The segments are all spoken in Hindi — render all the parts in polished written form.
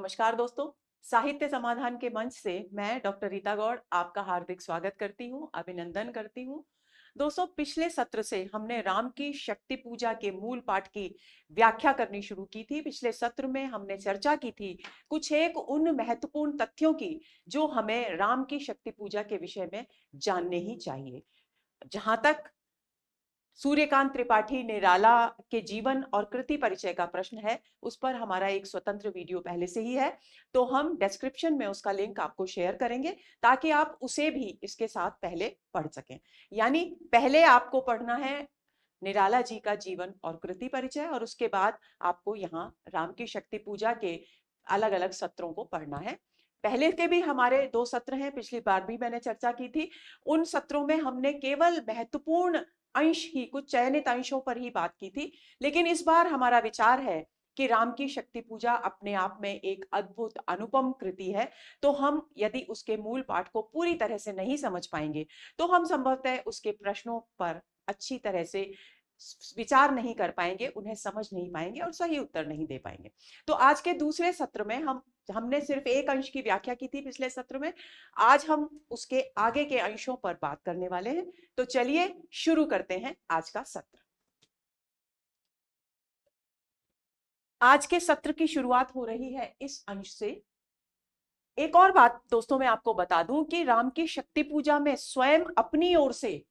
नमस्कार दोस्तों, साहित्य समाधान के मंच से मैं डॉक्टर रीता गौड़ आपका हार्दिक स्वागत करती हूँ, अभिनंदन करती हूँ। दोस्तों, पिछले सत्र से हमने राम की शक्ति पूजा के मूल पाठ की व्याख्या करनी शुरू की थी। पिछले सत्र में हमने चर्चा की थी कुछ एक उन महत्वपूर्ण तथ्यों की जो हमें राम की शक्ति पूजा के विषय में जानने ही चाहिए। जहां तक सूर्यकांत त्रिपाठी निराला के जीवन और कृति परिचय का प्रश्न है, उस पर हमारा एक स्वतंत्र वीडियो पहले से ही है, तो हम डिस्क्रिप्शन में उसका लिंक आपको शेयर करेंगे ताकि आप उसे भी इसके साथ पहले पढ़ सकें। यानी पहले आपको पढ़ना है निराला जी का जीवन और कृति परिचय, और उसके बाद आपको यहाँ राम की शक्ति पूजा के अलग अलग सत्रों को पढ़ना है। पहले के भी हमारे 2 सत्र हैं, पिछली बार भी मैंने चर्चा की थी। उन सत्रों में हमने केवल महत्वपूर्ण अंश ही, कुछ चयनित अंशों पर ही बात की थी, लेकिन इस बार हमारा विचार है कि राम की शक्ति पूजा अपने आप में एक अद्भुत अनुपम कृति है। तो हम यदि उसके मूल पाठ को पूरी तरह से नहीं समझ पाएंगे तो हम संभवतः उसके प्रश्नों पर अच्छी तरह से विचार नहीं कर पाएंगे, उन्हें समझ नहीं पाएंगे और सही उत्तर नहीं दे पाएंगे। तो आज के दूसरे सत्र में हमने सिर्फ एक अंश की व्याख्या की थी पिछले सत्र में। आज हम उसके आगे के अंशों पर बात करने वाले हैं। तो चलिए शुरू करते हैं आज का सत्र। आज के सत्र की शुरुआत हो रही है इस अंश से। एक और बात दोस्तों मैं आपको बता दूं कि राम की शक्ति पूजा में स्वयं अपनी ओर से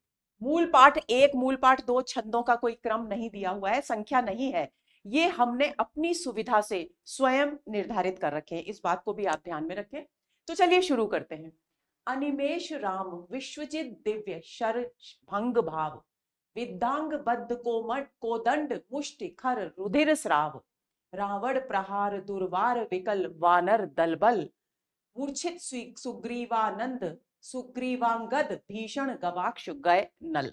मूल पाठ 1, मूल पाठ 2 छंदों का कोई क्रम नहीं दिया हुआ है, संख्या नहीं है। ये हमने अपनी सुविधा से स्वयं निर्धारित कर रखे हैं, इस बात को भी आप ध्यान में रखें। तो चलिए शुरू करते हैं। अनिमेष राम विश्वजित दिव्य शर भंग भाव, विद्यांग बद्ध कोमट कोदंड मुष्टि खर रुधिर स्राव, रावण प्रहार दुर्वार विकल वानर दलबल, मूर्छित सुग्रीवानंद सुग्रीवांगद भीषण गवाक्ष गए नल।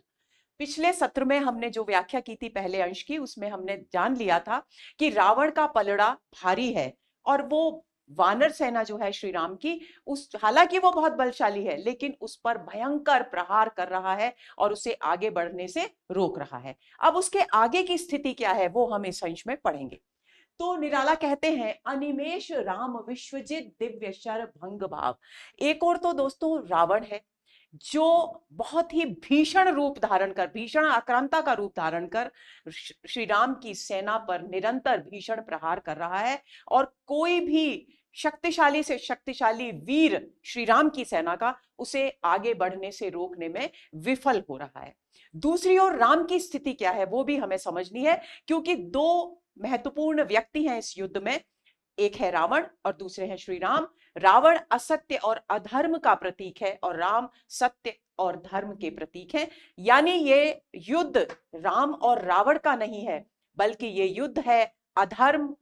पिछले सत्र में हमने जो व्याख्या की थी पहले अंश की, उसमें हमने जान लिया था कि रावण का पलड़ा भारी है और वो वानर सेना जो है श्री राम की, उस हालांकि वो बहुत बलशाली है लेकिन उस पर भयंकर प्रहार कर रहा है और उसे आगे बढ़ने से रोक रहा है। अब उसके आगे की स्थिति क्या है वो हम इस अंश में पढ़ेंगे। तो निराला कहते हैं अनिमेष राम विश्वजित दिव्य शर भंग भाव। एक और तो दोस्तों रावण है जो बहुत ही भीषण रूप धारण कर, भीषण आक्रांता का रूप धारण कर श्री राम की सेना पर निरंतर भीषण प्रहार कर रहा है और कोई भी शक्तिशाली से शक्तिशाली वीर श्री राम की सेना का उसे आगे बढ़ने से रोकने में विफल हो रहा है। दूसरी ओर राम की स्थिति क्या है वो भी हमें समझनी है, क्योंकि 2 महत्वपूर्ण व्यक्ति हैं इस युद्ध में, एक है रावण और दूसरे हैं श्री राम। रावण असत्य और अधर्म का प्रतीक है और राम सत्य और धर्म के प्रतीक हैं। यानी ये युद्ध राम और रावण का नहीं है, बल्कि ये युद्ध है अधर्म,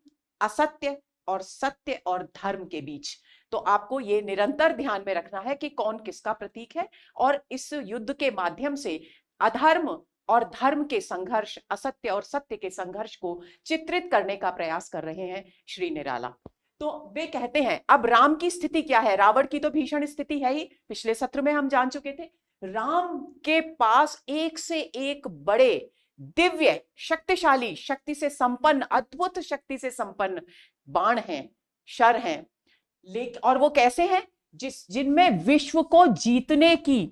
असत्य और सत्य और धर्म के बीच। तो आपको ये निरंतर ध्यान में रखना है कि कौन किसका प्रतीक है, और इस युद्ध के माध्यम से अधर्म और धर्म के संघर्ष, असत्य और सत्य के संघर्ष को चित्रित करने का प्रयास कर रहे हैं श्री निराला। तो वे कहते हैं अब राम की स्थिति क्या है। रावण की तो भीषण स्थिति है ही, पिछले सत्र में हम जान चुके थे। राम के पास एक से एक बड़े दिव्य शक्तिशाली, शक्ति से संपन्न, अद्भुत शक्ति से संपन्न बाण हैं, शर हैं, लेकिन और वो कैसे हैं, जिनमें विश्व को जीतने की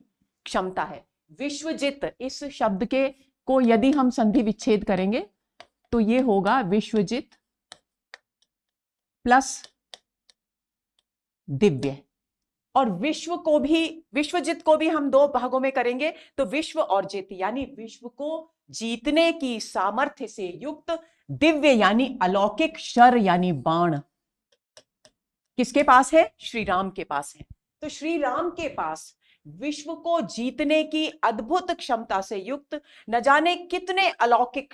क्षमता है। विश्वजित इस शब्द के को यदि हम संधि विच्छेद करेंगे तो ये होगा विश्वजित प्लस दिव्य। और विश्व को भी, विश्वजित को भी हम 2 भागों में करेंगे, तो विश्व और जित यानी विश्व को जीतने की सामर्थ्य से युक्त दिव्य यानी अलौकिक शर यानी बाण किसके पास है, श्री राम के पास है। तो श्री राम के पास विश्व को जीतने की अद्भुत क्षमता से युक्त न जाने कितने अलौकिक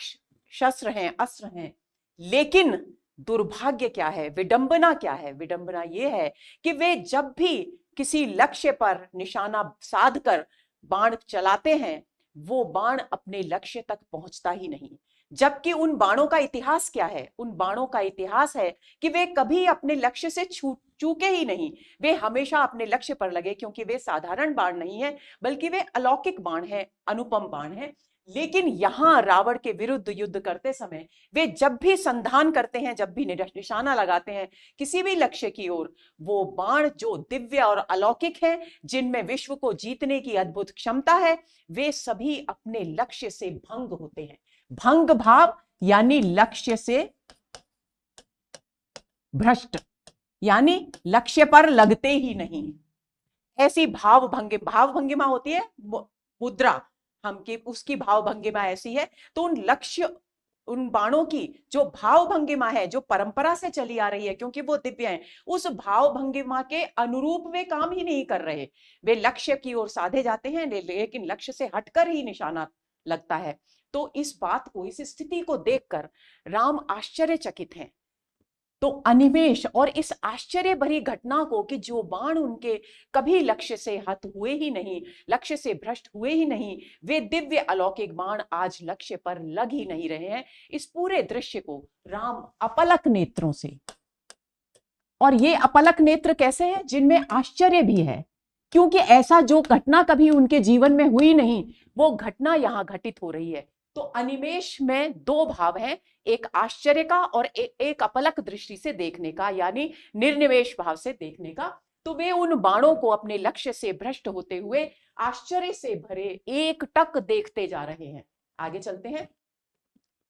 शस्त्र हैं, अस्त्र हैं। लेकिन दुर्भाग्य क्या है, विडंबना क्या है, विडंबना यह है कि वे जब भी किसी लक्ष्य पर निशाना साधकर बाण चलाते हैं, वो बाण अपने लक्ष्य तक पहुंचता ही नहीं। जबकि उन बाणों का इतिहास क्या है? उन बाणों का इतिहास है कि वे कभी अपने लक्ष्य से चूके ही नहीं। वे हमेशा अपने लक्ष्य पर लगे, क्योंकि वे साधारण बाण नहीं है, बल्कि वे अलौकिक बाण है, अनुपम बाण है। लेकिन यहां रावण के विरुद्ध युद्ध करते समय वे जब भी संधान करते हैं, जब भी निशाना लगाते हैं किसी भी लक्ष्य की ओर, वो बाण जो दिव्य और अलौकिक है, जिनमें विश्व को जीतने की अद्भुत क्षमता है, वे सभी अपने लक्ष्य से भंग होते हैं। भंग भाव यानी लक्ष्य से भ्रष्ट, यानी लक्ष्य पर लगते ही नहीं। ऐसी भाव भंगिमा होती है, मुद्रा हम की उसकी भाव भंगिमा ऐसी है। तो उन लक्ष्य, उन बाणों की जो भाव भंगिमा है, जो परंपरा से चली आ रही है, क्योंकि वो दिव्य है, उस भाव भंगिमा के अनुरूप वे काम ही नहीं कर रहे। वे लक्ष्य की ओर साधे जाते हैं, लेकिन लक्ष्य से हटकर ही निशाना लगता है। तो इस बात को, इस स्थिति को देखकर राम आश्चर्यचकित हैं। तो अनिमेष और इस आश्चर्य भरी घटना को, कि जो बाण उनके कभी लक्ष्य से हत हुए ही नहीं, लक्ष्य से भ्रष्ट हुए ही नहीं, वे दिव्य अलौकिक बाण आज लक्ष्य पर लग ही नहीं रहे हैं, इस पूरे दृश्य को राम अपलक नेत्रों से, और ये अपलक नेत्र कैसे हैं? जिनमें आश्चर्य भी है, क्योंकि ऐसा जो घटना कभी उनके जीवन में हुई नहीं, वो घटना यहां घटित हो रही है। तो अनिमेष में दो भाव हैं, एक आश्चर्य का और एक अपलक दृष्टि से देखने का, यानी निर्निमेष भाव से देखने का। तो वे उन बाणों को अपने लक्ष्य से भ्रष्ट होते हुए आश्चर्य से भरे एक टक देखते जा रहे हैं। आगे चलते हैं।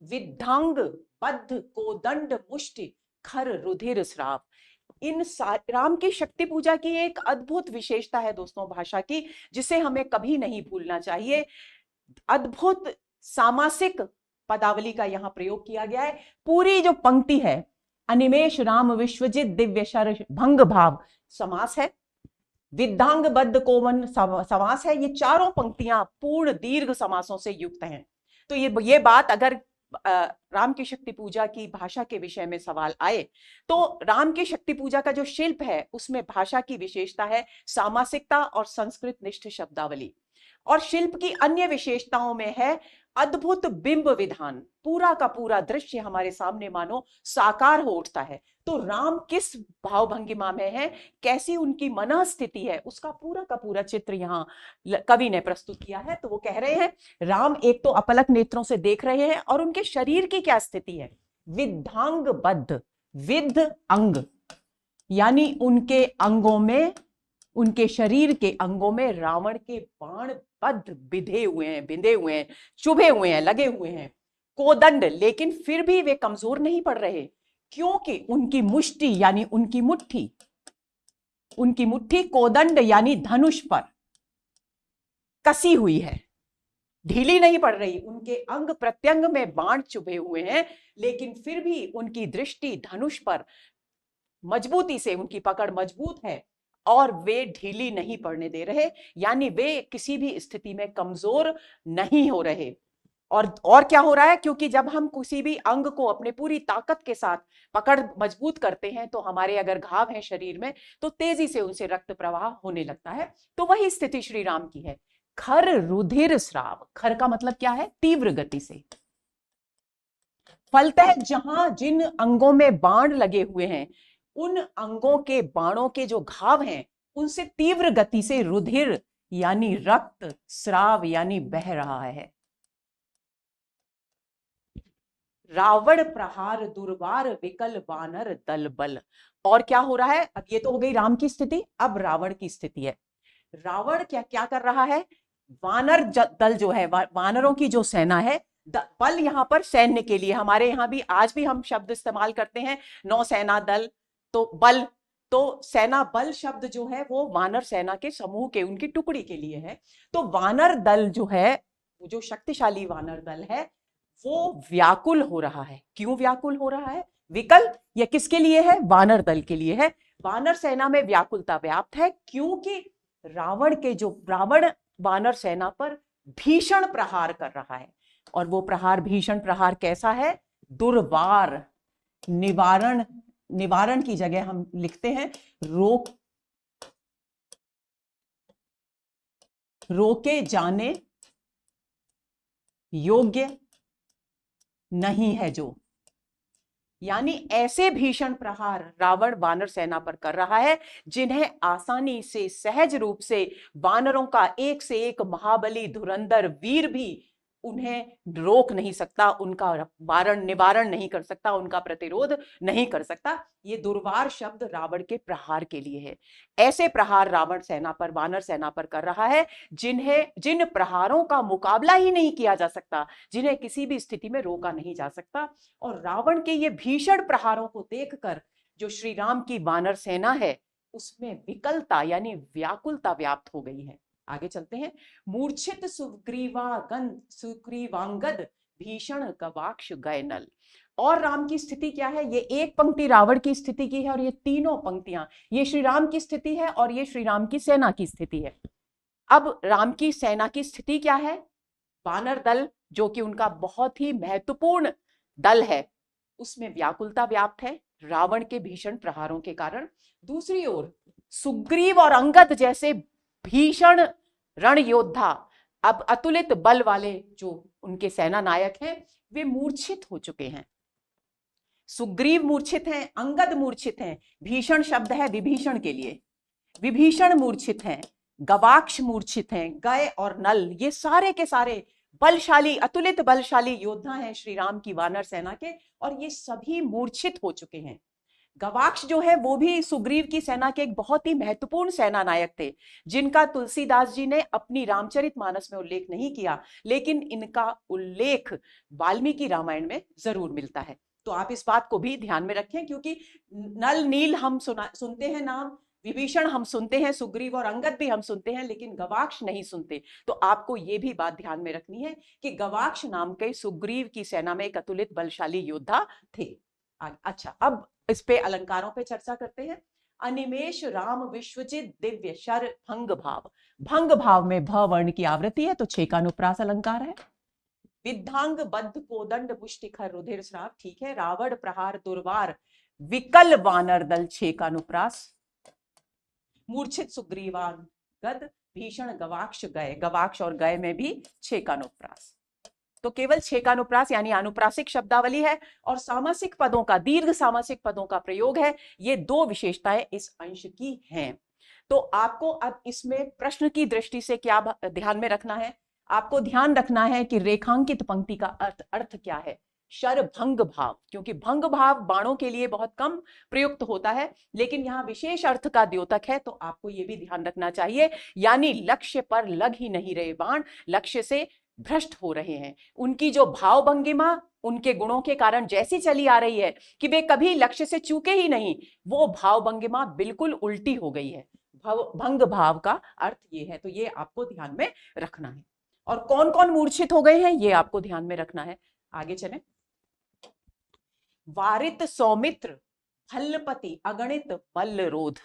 विद्धांग बद्ध कोदंड मुष्टि खर रुधिर श्राव। इन राम की शक्ति पूजा की एक अद्भुत विशेषता है दोस्तों भाषा की, जिसे हमें कभी नहीं भूलना चाहिए। अद्भुत सामासिक पदावली का यहां प्रयोग किया गया है। पूरी जो पंक्ति है, अनिमेष राम विश्वजित दिव्य शर भंग भाव समास है, विद्धांग बद्ध कोवन समास है। ये चारों पंक्तियां पूर्ण दीर्घ समासों से युक्त हैं। तो ये बात अगर राम की शक्ति पूजा की भाषा के विषय में सवाल आए, तो राम की शक्ति पूजा का जो शिल्प है, उसमें भाषा की विशेषता है सामासिकता और संस्कृत निष्ठ शब्दावली। और शिल्प की अन्य विशेषताओं में है अद्भुत बिंब विधान। पूरा का पूरा दृश्य हमारे सामने मानो साकार हो उठता है। तो राम किस भाव भंगिमा में है, कैसी उनकी मन स्थिति है, उसका पूरा का पूरा चित्र यहाँ कवि ने प्रस्तुत किया है। तो वो कह रहे हैं, राम एक तो अपलक नेत्रों से देख रहे हैं, और उनके शरीर की क्या स्थिति है? विद्धांग बद्ध, विद्ध अंग, यानी उनके अंगों में, उनके शरीर के अंगों में रावण के बाण बद्ध बिंधे हुए हैं, चुभे हुए हैं, लगे हुए हैं। कोदंड, लेकिन फिर भी वे कमजोर नहीं पड़ रहे, क्योंकि उनकी मुष्टि यानी उनकी मुट्ठी कोदंड यानी धनुष पर कसी हुई है, ढीली नहीं पड़ रही। उनके अंग प्रत्यंग में बाण चुभे हुए हैं, लेकिन फिर भी उनकी दृष्टि धनुष पर मजबूती से, उनकी पकड़ मजबूत है, और वे ढीली नहीं पड़ने दे रहे, यानी वे किसी भी स्थिति में कमजोर नहीं हो रहे। और क्या हो रहा है? क्योंकि जब हम किसी भी अंग को अपने पूरी ताकत के साथ पकड़ मजबूत करते हैं, तो हमारे अगर घाव हैं शरीर में, तो तेजी से उनसे रक्त प्रवाह होने लगता है। तो वही स्थिति श्री राम की है। खर रुधिर स्राव, खर का मतलब क्या है? तीव्र गति से। फलतः जहां जिन अंगों में बाण लगे हुए हैं, उन अंगों के बाणों के जो घाव हैं, उनसे तीव्र गति से रुधिर यानी रक्त, स्राव यानी बह रहा है। रावण प्रहार दुर्वार विकल वानर दल बल। और क्या हो रहा है? अब ये तो हो गई राम की स्थिति, अब रावण की स्थिति है। रावण क्या क्या कर रहा है? वानर दल जो है, वानरों की जो सेना है, बल यहां पर सैन्य के लिए, हमारे यहां भी आज भी हम शब्द इस्तेमाल करते हैं नौसेना दल, तो बल, तो सेना बल शब्द जो है वो वानर सेना के समूह के, उनकी टुकड़ी के लिए है। तो वानर दल जो है, जो शक्तिशाली वानर दल है, वो व्याकुल हो रहा है। क्यों व्याकुल हो रहा है? विकल, यह किसके लिए है? वानर दल के लिए है। वानर सेना में व्याकुलता व्याप्त है, क्योंकि रावण वानर सेना पर भीषण प्रहार कर रहा है। और वो प्रहार, भीषण प्रहार कैसा है? दुर्वार, निवारण की जगह हम लिखते हैं रोके जाने योग्य नहीं है जो। यानी ऐसे भीषण प्रहार रावण वानर सेना पर कर रहा है जिन्हें आसानी से, सहज रूप से वानरों का एक से एक महाबली धुरंधर वीर भी उन्हें रोक नहीं सकता, उनका वारण निवारण नहीं कर सकता, उनका प्रतिरोध नहीं कर सकता। ये दुर्वार शब्द रावण के प्रहार के लिए है। ऐसे प्रहार रावण सेना पर, वानर सेना पर कर रहा है जिन प्रहारों का मुकाबला ही नहीं किया जा सकता, जिन्हें किसी भी स्थिति में रोका नहीं जा सकता। और रावण के ये भीषण प्रहारों को देखकर जो श्री राम की वानर सेना है उसमें विकलता यानी व्याकुलता व्याप्त हो गई है। आगे चलते हैं। मूर्छित सुग्रीवांगद भीषण गवाक्ष गए नल। और राम की स्थिति क्या है? ये एक पंक्ति रावण की स्थिति की है और ये तीनों पंक्तियां ये श्री राम की स्थिति है और ये श्री राम की सेना की स्थिति है। अब राम की सेना की स्थिति क्या है? वानर दल जो कि उनका बहुत ही महत्वपूर्ण दल है, उसमें व्याकुलता व्याप्त है रावण के भीषण प्रहारों के कारण। दूसरी ओर सुग्रीव और अंगद जैसे भीषण रण योद्धा, अब अतुलित बल वाले जो उनके सेना नायक हैं, वे मूर्छित हो चुके हैं। सुग्रीव मूर्छित हैं, अंगद मूर्छित हैं। भीषण शब्द है विभीषण के लिए। विभीषण मूर्छित हैं, गवाक्ष मूर्छित हैं, गय और नल ये सारे के सारे बलशाली, अतुलित बलशाली योद्धा हैं श्री राम की वानर सेना के, और ये सभी मूर्छित हो चुके हैं। गवाक्ष जो है वो भी सुग्रीव की सेना के एक बहुत ही महत्वपूर्ण सेना नायक थे, जिनका तुलसीदास जी ने अपनी रामचरितमानस में उल्लेख नहीं किया, लेकिन इनका उल्लेख वाल्मीकि रामायण में जरूर मिलता है। तो आप इस बात को भी ध्यान में रखें, क्योंकि नल नील हम सुनते हैं नाम, विभीषण हम सुनते हैं, सुग्रीव और अंगद भी हम सुनते हैं, लेकिन गवाक्ष नहीं सुनते। तो आपको यह भी बात ध्यान में रखनी है कि गवाक्ष नाम के सुग्रीव की सेना में एक अतुलित बलशाली योद्धा थे। अच्छा, अब इस पे अलंकारों पे चर्चा करते हैं। अनिमेष राम विश्वजित दिव्य शर भंग भाव। भंग भाव में भ वर्ण की आवृत्ति है तो छे का अनुप्रास अलंकार है। विद्धांग बद्ध कोदंड मुष्टिखर रुधिर श्राप, ठीक है। रावण प्रहार दुर्वार विकल वानर दल, छे का अनुप्रास। मूर्छित सुग्रीवांगद भीषण गवाक्ष गए, गवाक्ष और गए में भी छे का अनुप्रास। तो केवल छे का अनुप्रास यानी अनुप्रासिक शब्दावली है और सामासिक पदों का, दीर्घ सामासिक पदों का प्रयोग है। ये दो विशेषताएं इस अंश की हैं। तो आपको अब इसमें प्रश्न की दृष्टि से क्या ध्यान में रखना है? आपको ध्यान रखना है कि रेखांकित पंक्ति का अर्थ क्या है। शर भंग भाव, क्योंकि भंग भाव बाणों के लिए बहुत कम प्रयुक्त होता है, लेकिन यहाँ विशेष अर्थ का द्योतक है, तो आपको यह भी ध्यान रखना चाहिए। यानी लक्ष्य पर लग ही नहीं रहे बाण, लक्ष्य से भ्रष्ट हो रहे हैं। उनकी जो भाव भंगिमा उनके गुणों के कारण जैसी चली आ रही है कि वे कभी लक्ष्य से चूके ही नहीं, वो भाव भंगिमा बिल्कुल उल्टी हो गई है। भंग भाव का अर्थ ये है, तो ये आपको ध्यान में रखना है। और कौन कौन मूर्छित हो गए हैं ये आपको ध्यान में रखना है। आगे चलें। वारित सौमित्र भल्लपति अगणित बल्लरोध।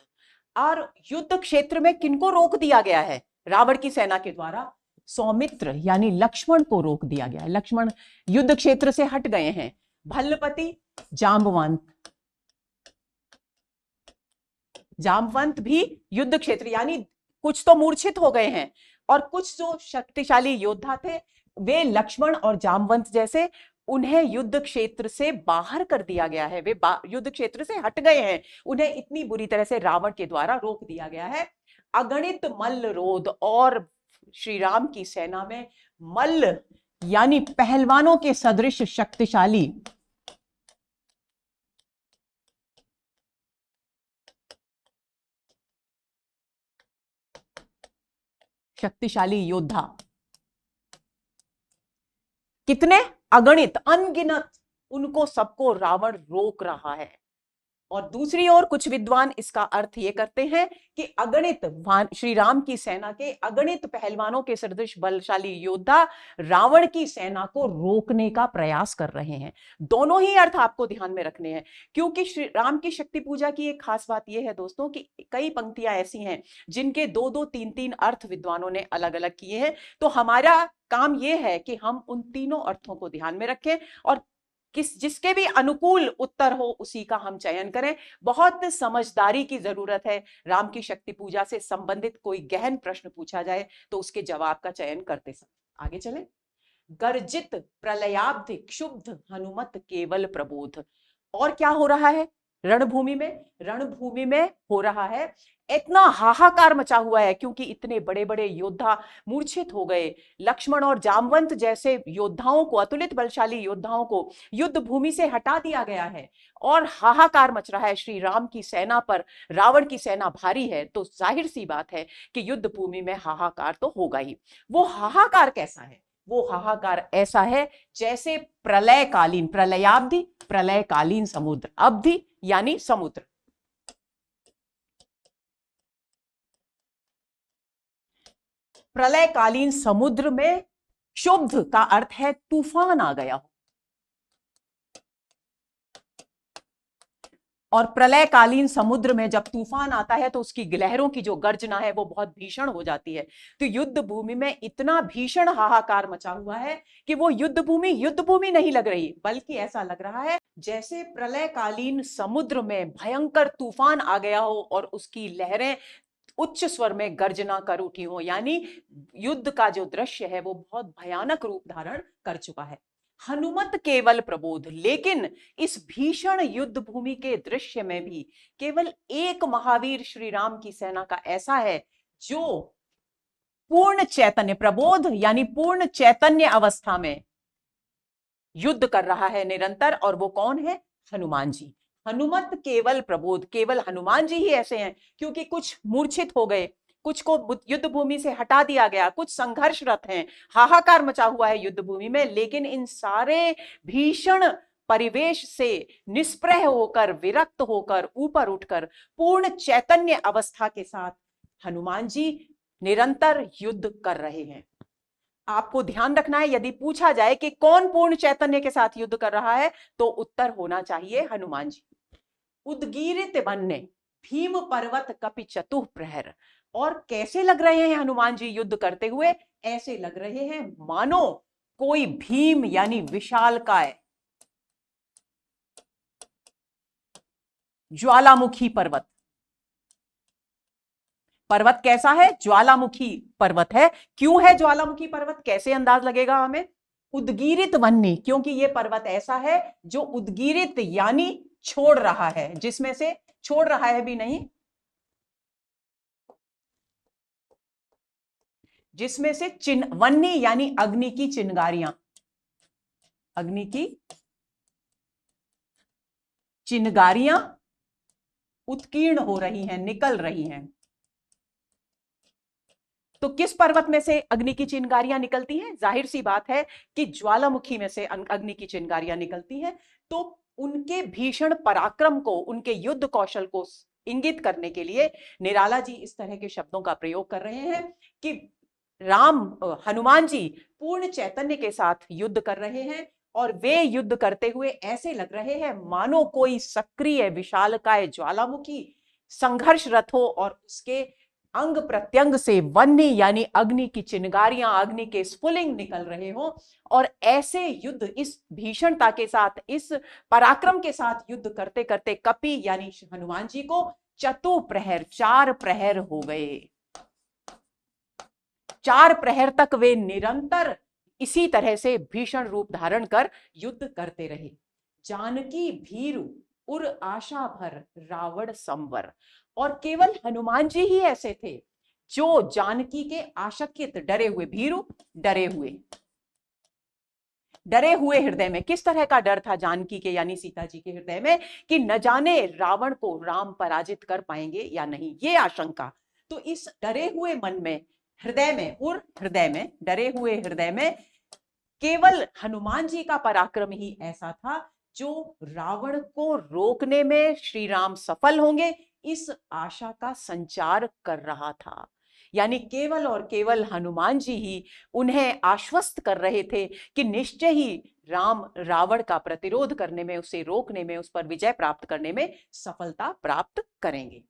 और युद्ध क्षेत्र में किनको रोक दिया गया है रावण की सेना के द्वारा? सौमित्र यानी लक्ष्मण को रोक दिया गया। लक्ष्मण युद्ध क्षेत्र से हट गए हैं। भल्लपति, जामवंत भी युद्ध क्षेत्र, यानी कुछ तो मूर्छित हो गए हैं और कुछ जो शक्तिशाली योद्धा थे वे लक्ष्मण और जामवंत जैसे, उन्हें युद्ध क्षेत्र से बाहर कर दिया गया है। वे युद्ध क्षेत्र से हट गए हैं, उन्हें इतनी बुरी तरह से रावण के द्वारा रोक दिया गया है। अगणित मल्लरोध, और श्री राम की सेना में मल्ल यानी पहलवानों के सदृश शक्तिशाली योद्धा, कितने? अगणित, अनगिनत, उनको सबको रावण रोक रहा है। और दूसरी ओर कुछ विद्वान इसका अर्थ ये करते हैं कि अगणित श्री राम की सेना के अगणित पहलवानों के सदृश बलशाली योद्धा रावण की सेना को रोकने का प्रयास कर रहे हैं। दोनों ही अर्थ आपको ध्यान में रखने हैं, क्योंकि श्री राम की शक्ति पूजा की एक खास बात यह है दोस्तों कि कई पंक्तियां ऐसी हैं जिनके दो दो तीन तीन अर्थ विद्वानों ने अलग अलग किए हैं। तो हमारा काम यह है कि हम उन तीनों अर्थों को ध्यान में रखें और जिसके भी अनुकूल उत्तर हो उसी का हम चयन करें। बहुत समझदारी की जरूरत है। राम की शक्ति पूजा से संबंधित कोई गहन प्रश्न पूछा जाए तो उसके जवाब का चयन करते समय। आगे चलें। गर्जित प्रलयाब्धि क्षुब्ध हनुमत केवल प्रबोध। और क्या हो रहा है रणभूमि में? रणभूमि में हो रहा है इतना हाहाकार मचा हुआ है क्योंकि इतने बड़े बड़े योद्धा मूर्छित हो गए। लक्ष्मण और जामवंत जैसे योद्धाओं को, अतुलित बलशाली योद्धाओं को युद्ध भूमि से हटा दिया गया है और हाहाकार मच रहा है श्री राम की सेना पर। रावण की सेना भारी है तो जाहिर सी बात है कि युद्ध भूमि में हाहाकार तो होगा ही। वो हाहाकार कैसा है? वो हाहाकार ऐसा है जैसे प्रलयकालीन, प्रलयाब्धि प्रलयकालीन समुद्र, अवधि यानी समुद्र, प्रलयकालीन समुद्र में क्षुब्ध का अर्थ है तूफान आ गया हो। और प्रलयकालीन समुद्र में जब तूफान आता है तो उसकी लहरों की जो गर्जना है वो बहुत भीषण हो जाती है। तो युद्ध भूमि में इतना भीषण हाहाकार मचा हुआ है कि वो युद्ध भूमि नहीं लग रही, बल्कि ऐसा लग रहा है जैसे प्रलयकालीन समुद्र में भयंकर तूफान आ गया हो और उसकी लहरें उच्च स्वर में गर्जना कर उठी हो। यानी युद्ध का जो दृश्य है वो बहुत भयानक रूप धारण कर चुका है। हनुमत केवल प्रबोध। लेकिन इस भीषण युद्ध भूमि के दृश्य में भी केवल एक महावीर श्री राम की सेना का ऐसा है जो पूर्ण चैतन्य, प्रबोध यानी पूर्ण चैतन्य अवस्था में युद्ध कर रहा है निरंतर। और वो कौन है? हनुमान जी। हनुमत केवल प्रबोध, केवल हनुमान जी ही ऐसे हैं क्योंकि कुछ मूर्छित हो गए, कुछ को युद्ध भूमि से हटा दिया गया, कुछ संघर्षरत हैं, हाहाकार मचा हुआ है युद्ध भूमि में। लेकिन इन सारे भीषण परिवेश से निष्प्रह होकर, विरक्त होकर, ऊपर उठकर पूर्ण चैतन्य अवस्था के साथ हनुमान जी निरंतर युद्ध कर रहे हैं। आपको ध्यान रखना है, यदि पूछा जाए कि कौन पूर्ण चैतन्य के साथ युद्ध कर रहा है तो उत्तर होना चाहिए हनुमान जी। उद्गीरित वन्य भीम पर्वत कपि चतुः प्रहर। और कैसे लग रहे हैं हनुमान जी युद्ध करते हुए? ऐसे लग रहे हैं मानो कोई भीम यानी विशालकाय ज्वालामुखी पर्वत। पर्वत कैसा है? ज्वालामुखी पर्वत है। क्यों है ज्वालामुखी पर्वत? कैसे अंदाज लगेगा हमें? उद्गीरित वन्य, क्योंकि यह पर्वत ऐसा है जो उद्गीरित यानी छोड़ रहा है, जिसमें से छोड़ रहा है भी नहीं, जिसमें से वन्य यानी अग्नि की चिंगारियां, अग्नि की चिंगारियां उत्कीर्ण हो रही हैं, निकल रही हैं। तो किस पर्वत में से अग्नि की चिंगारियां निकलती हैं? जाहिर सी बात है कि ज्वालामुखी में से अग्नि की चिंगारियां निकलती हैं। तो उनके भीषण पराक्रम को, उनके युद्ध कौशल को इंगित करने के लिए निराला जी इस तरह के शब्दों का प्रयोग कर रहे हैं कि हनुमान जी पूर्ण चैतन्य के साथ युद्ध कर रहे हैं और वे युद्ध करते हुए ऐसे लग रहे हैं मानो कोई सक्रिय विशालकाय ज्वालामुखी संघर्षरत हो और उसके अंग प्रत्यंग से वन्य यानी अग्नि की चिंगारियां, अग्नि के स्फुलिंग निकल रहे हो। और ऐसे युद्ध, इस भीषणता के साथ, इस पराक्रम के साथ युद्ध करते करते कपि यानी हनुमान जी को चतु प्रहर, 4 प्रहर हो गए। 4 प्रहर तक वे निरंतर इसी तरह से भीषण रूप धारण कर युद्ध करते रहे। जानकी भीरु उर आशा भर रावण संवर। और केवल हनुमान जी ही ऐसे थे जो जानकी के आशंकित, डरे हुए, भीरु डरे हुए हृदय में। किस तरह का डर था जानकी के यानी सीता जी के हृदय में? कि न जाने रावण को राम पराजित कर पाएंगे या नहीं, ये आशंका। तो इस डरे हुए मन में, हृदय में, डरे हुए हृदय में केवल हनुमान जी का पराक्रम ही ऐसा था जो रावण को रोकने में श्री राम सफल होंगे, इस आशा का संचार कर रहा था। यानी केवल और केवल हनुमान जी ही उन्हें आश्वस्त कर रहे थे कि निश्चय ही राम रावण का प्रतिरोध करने में, उसे रोकने में, उस पर विजय प्राप्त करने में सफलता प्राप्त करेंगे।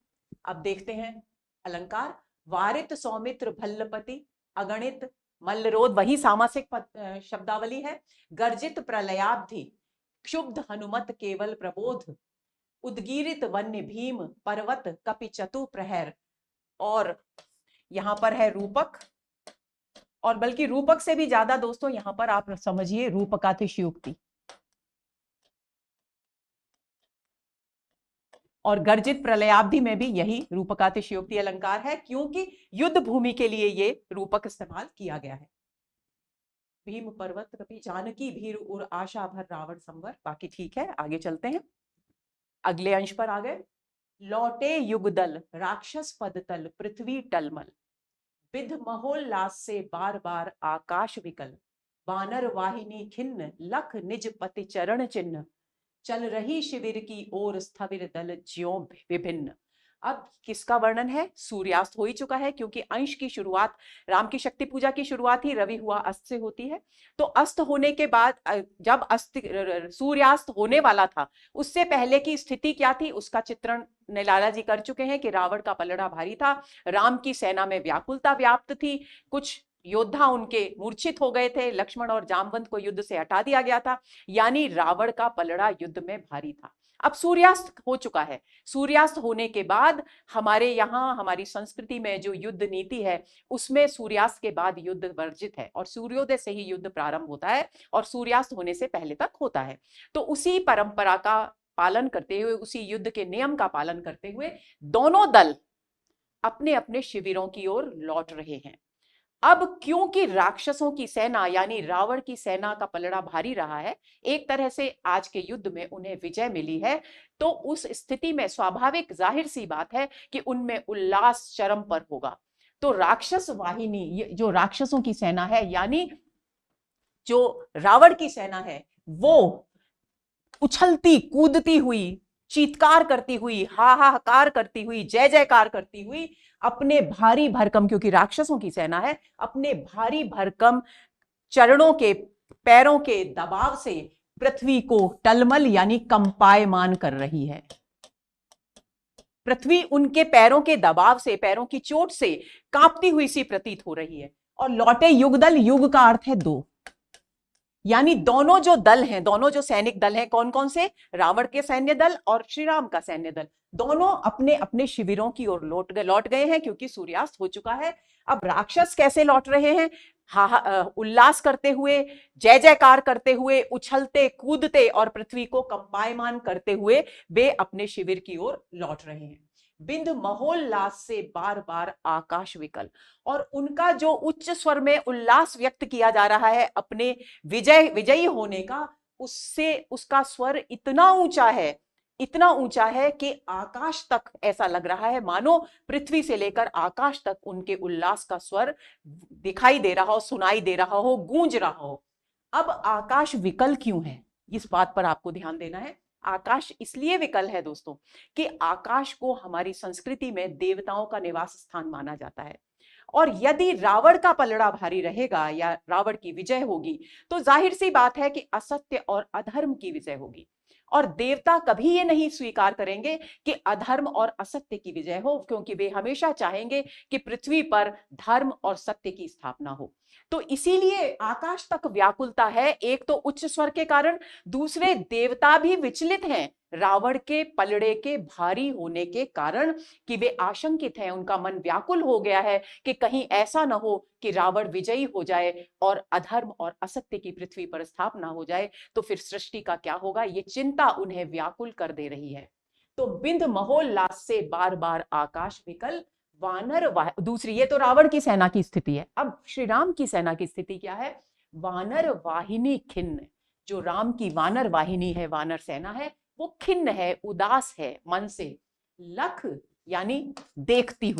अब देखते हैं अलंकार। वारित सौमित्र भल्लपति अगणित मल्लरोध, वही सामासिक शब्दावली है। गर्जित प्रलयाब्धि क्षुब्ध हनुमत केवल प्रबोध। उद्गीरित वन्य भीम पर्वत कपि चतु प्रहर। और यहां पर है रूपक, और बल्कि रूपक से भी ज्यादा दोस्तों यहां पर आप समझिए रूपकातिशयोक्ति। और गर्जित प्रलयाब्धि में भी यही रूपकातिशयोक्ति अलंकार है, क्योंकि युद्ध भूमि के लिए ये रूपक इस्तेमाल किया गया है। भीम पर्वत कपि जानकी भीर उर आशा भर रावण संवर। बाकी ठीक है, आगे चलते हैं, अगले अंश पर आ गए। लौटे युगदल राक्षस पदतल पृथ्वी टलमल, विध महोल्लास से बार बार आकाश विकल, वानर वाहिनी खिन्न लख निज पति चरण चिन्ह, चल रही शिविर की ओर स्थविर दल ज्यों विभिन्न। अब किसका वर्णन है? सूर्यास्त हो ही चुका है, क्योंकि अंश की शुरुआत, राम की शक्ति पूजा की शुरुआत ही रवि हुआ अस्त से होती है। तो अस्त होने के बाद जब सूर्यास्त होने वाला था, उससे पहले की स्थिति क्या थी उसका चित्रण लाला जी कर चुके हैं कि रावण का पलड़ा भारी था, राम की सेना में व्याकुलता व्याप्त थी, कुछ योद्धा उनके मूर्छित हो गए थे, लक्ष्मण और जामवंत को युद्ध से हटा दिया गया था, यानी रावण का पलड़ा युद्ध में भारी था। अब सूर्यास्त हो चुका है। सूर्यास्त होने के बाद हमारे यहाँ, हमारी संस्कृति में जो युद्ध नीति है उसमें सूर्यास्त के बाद युद्ध वर्जित है, और सूर्योदय से ही युद्ध प्रारंभ होता है और सूर्यास्त होने से पहले तक होता है। तो उसी परंपरा का पालन करते हुए, उसी युद्ध के नियम का पालन करते हुए दोनों दल अपने अपने शिविरों की ओर लौट रहे हैं। अब क्योंकि राक्षसों की सेना यानी रावण की सेना का पलड़ा भारी रहा है, एक तरह से आज के युद्ध में उन्हें विजय मिली है, तो उस स्थिति में स्वाभाविक जाहिर सी बात है कि उनमें उल्लास चरम पर होगा। तो राक्षस वाहिनी, जो राक्षसों की सेना है यानी जो रावण की सेना है, वो उछलती कूदती हुई, चीत्कार करती हुई, हाहाकार करती हुई, जय जयकार करती हुई अपने भारी भरकम, क्योंकि राक्षसों की सेना है, अपने भारी भरकम चरणों के, पैरों के दबाव से पृथ्वी को टलमल यानी कंपायमान कर रही है। पृथ्वी उनके पैरों के दबाव से, पैरों की चोट से कांपती हुई सी प्रतीत हो रही है। और लौटे युगदल, युग का अर्थ है दो, यानी दोनों जो दल हैं, दोनों जो सैनिक दल हैं, कौन कौन से? रावण के सैन्य दल और श्री राम का सैन्य दल, दोनों अपने अपने शिविरों की ओर लौट गए हैं, क्योंकि सूर्यास्त हो चुका है। अब राक्षस कैसे लौट रहे हैं? उल्लास करते हुए, जय जयकार करते हुए, उछलते कूदते और पृथ्वी को कंपायमान करते हुए वे अपने शिविर की ओर लौट रहे हैं। बिंद महोल्लास से बार बार आकाश विकल, और उनका जो उच्च स्वर में उल्लास व्यक्त किया जा रहा है अपने विजयी होने का, उससे उसका स्वर इतना ऊंचा है कि आकाश तक ऐसा लग रहा है मानो पृथ्वी से लेकर आकाश तक उनके उल्लास का स्वर दिखाई दे रहा हो, सुनाई दे रहा हो, गूंज रहा हो। अब आकाश विकल क्यों है, इस बात पर आपको ध्यान देना है। आकाश इसलिए विकल है दोस्तों कि आकाश को हमारी संस्कृति में देवताओं का निवास स्थान माना जाता है, और यदि रावण का पलड़ा भारी रहेगा या रावण की विजय होगी, तो जाहिर सी बात है कि असत्य और अधर्म की विजय होगी, और देवता कभी ये नहीं स्वीकार करेंगे कि अधर्म और असत्य की विजय हो, क्योंकि वे हमेशा चाहेंगे कि पृथ्वी पर धर्म और सत्य की स्थापना हो। तो इसीलिए आकाश तक व्याकुलता है, एक तो उच्च स्वर के कारण, दूसरे देवता भी विचलित हैं रावण के पलड़े के भारी होने के कारण, कि वे आशंकित हैं, उनका मन व्याकुल हो गया है कि कहीं ऐसा न हो कि रावण विजयी हो जाए और अधर्म और असत्य की पृथ्वी पर स्थापना हो जाए, तो फिर सृष्टि का क्या होगा, ये चिंता उन्हें व्याकुल कर दे रही है। तो बिंद महोल्लास से बार बार आकाश विकल, वानर दूसरी, ये तो रावण की सेना की स्थिति है। अब श्री राम की सेना की स्थिति क्या है? वानर वाहिनी खिन्न, जो राम की वानर वाहिनी है, वानर सेना है, वो खिन्न है, उदास है मन से। लख यानी देखती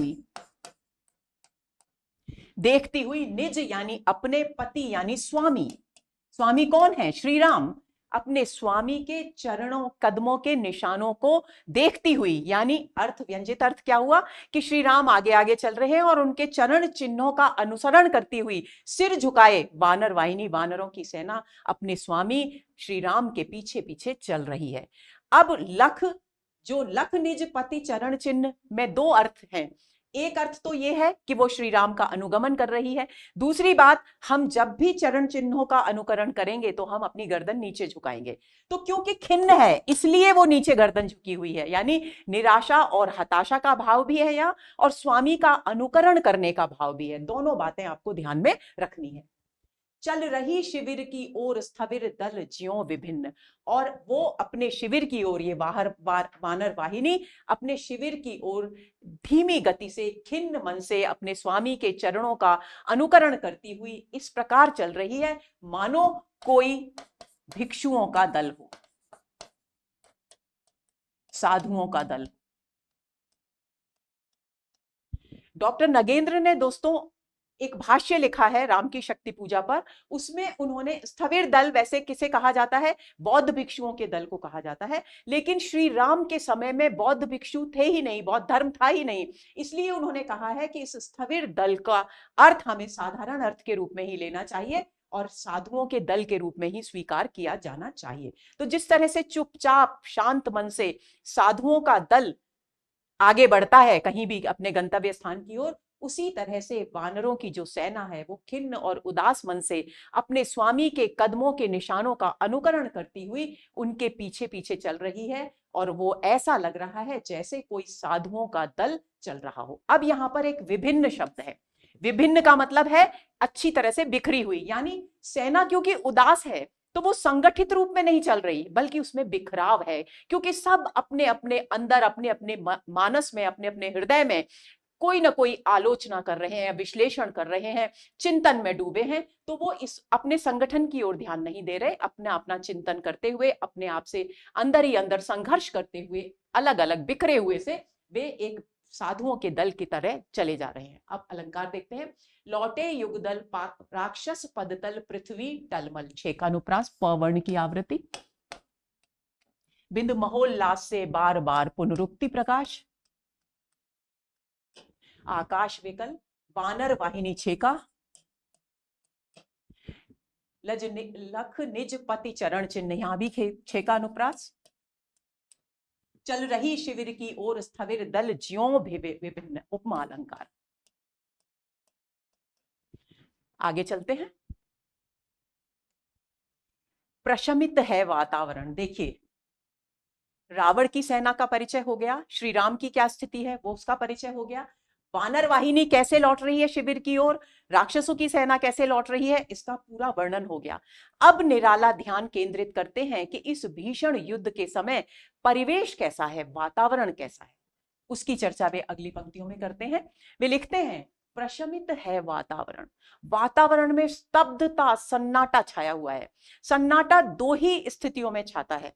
हुई, निज यानी अपने पति यानी स्वामी, स्वामी कौन है? श्री राम, अपने स्वामी के चरणों, कदमों के निशानों को देखती हुई, यानी अर्थ व्यंजित अर्थ क्या हुआ कि श्री राम आगे आगे चल रहे हैं और उनके चरण चिन्हों का अनुसरण करती हुई सिर झुकाए वानर वाहिनी, वानरों की सेना अपने स्वामी श्री राम के पीछे पीछे चल रही है। अब लख, जो लख निज पति चरण चिन्ह में दो अर्थ हैं। एक अर्थ तो ये है कि वो श्री राम का अनुगमन कर रही है। दूसरी बात, हम जब भी चरण चिन्हों का अनुकरण करेंगे तो हम अपनी गर्दन नीचे झुकाएंगे। तो क्योंकि खिन्न है इसलिए वो नीचे गर्दन झुकी हुई है, यानी निराशा और हताशा का भाव भी है यहाँ, और स्वामी का अनुकरण करने का भाव भी है। दोनों बातें आपको ध्यान में रखनी है। चल रही शिविर की ओर स्थविर दल ज्यों विभिन्न, और वो अपने शिविर की ओर, ये वानर वाहिनी अपने शिविर की ओर धीमी गति से, खिन्न मन से अपने स्वामी के चरणों का अनुकरण करती हुई इस प्रकार चल रही है मानो कोई भिक्षुओं का दल हो, साधुओं का दल। डॉक्टर नगेंद्र ने दोस्तों एक भाष्य लिखा है राम की शक्ति पूजा पर। उसमें उन्होंने स्थविर दल, वैसे किसे कहा जाता है, बौद्ध भिक्षुओं के दल को कहा जाता है, लेकिन श्री राम के समय में बौद्ध भिक्षु थे ही नहीं, बौद्ध धर्म था ही नहीं, इसलिए उन्होंने कहा है कि इस स्थविर दल का अर्थ हमें साधारण अर्थ के रूप में ही लेना चाहिए और साधुओं के दल के रूप में ही स्वीकार किया जाना चाहिए। तो जिस तरह से चुपचाप शांत मन से साधुओं का दल आगे बढ़ता है कहीं भी अपने गंतव्य स्थान की ओर, उसी तरह से वानरों की जो सेना है वो खिन्न और उदास मन से अपने स्वामी के कदमों के निशानों का अनुकरण करती हुई उनके पीछे पीछे चल रही है, और वो ऐसा लग रहा है जैसे कोई साधुओं का दल चल रहा हो। अब यहां पर एक विभिन्न शब्द है। विभिन्न का मतलब है अच्छी तरह से बिखरी हुई, यानी सेना क्योंकि उदास है तो वो संगठित रूप में नहीं चल रही, बल्कि उसमें बिखराव है, क्योंकि सब अपने अपने अंदर, अपने अपने मानस में, अपने अपने हृदय में कोई ना कोई आलोचना कर रहे हैं, विश्लेषण कर रहे हैं, चिंतन में डूबे हैं। तो वो इस अपने संगठन की ओर ध्यान नहीं दे रहे, अपना अपना चिंतन करते हुए, अपने आप से अंदर ही अंदर संघर्ष करते हुए, अलग अलग बिखरे हुए से वे एक साधुओं के दल की तरह चले जा रहे हैं। अब अलंकार देखते हैं। लौटे युगदल राक्षस पदतल पृथ्वी टलमल, छेकानुप्रास पवर्ण की आवृत्ति। बिंदु महोल्लास से बार बार पुनरुक्ति प्रकाश, आकाश विकल वानर वाहिनी छेका, लख निज पति चरण चिन्ह, यहां भी छेका अनुप्रास। चल रही शिविर की ओर स्थविर दल ज्यों विभिन्न, उपमा अलंकार। आगे चलते हैं। प्रशमित है वातावरण। देखिए, रावण की सेना का परिचय हो गया, श्री राम की क्या स्थिति है वो उसका परिचय हो गया, वानर वाहिनी कैसे लौट रही है शिविर की ओर, राक्षसों की सेना कैसे लौट रही है, इसका पूरा वर्णन हो गया। अब निराला ध्यान केंद्रित करते हैं कि इस भीषण युद्ध के समय परिवेश कैसा है, वातावरण कैसा है, उसकी चर्चा वे अगली पंक्तियों में करते हैं। वे लिखते हैं, प्रशमित है वातावरण। वातावरण में स्तब्धता, सन्नाटा छाया हुआ है। सन्नाटा दो ही स्थितियों में छाता है,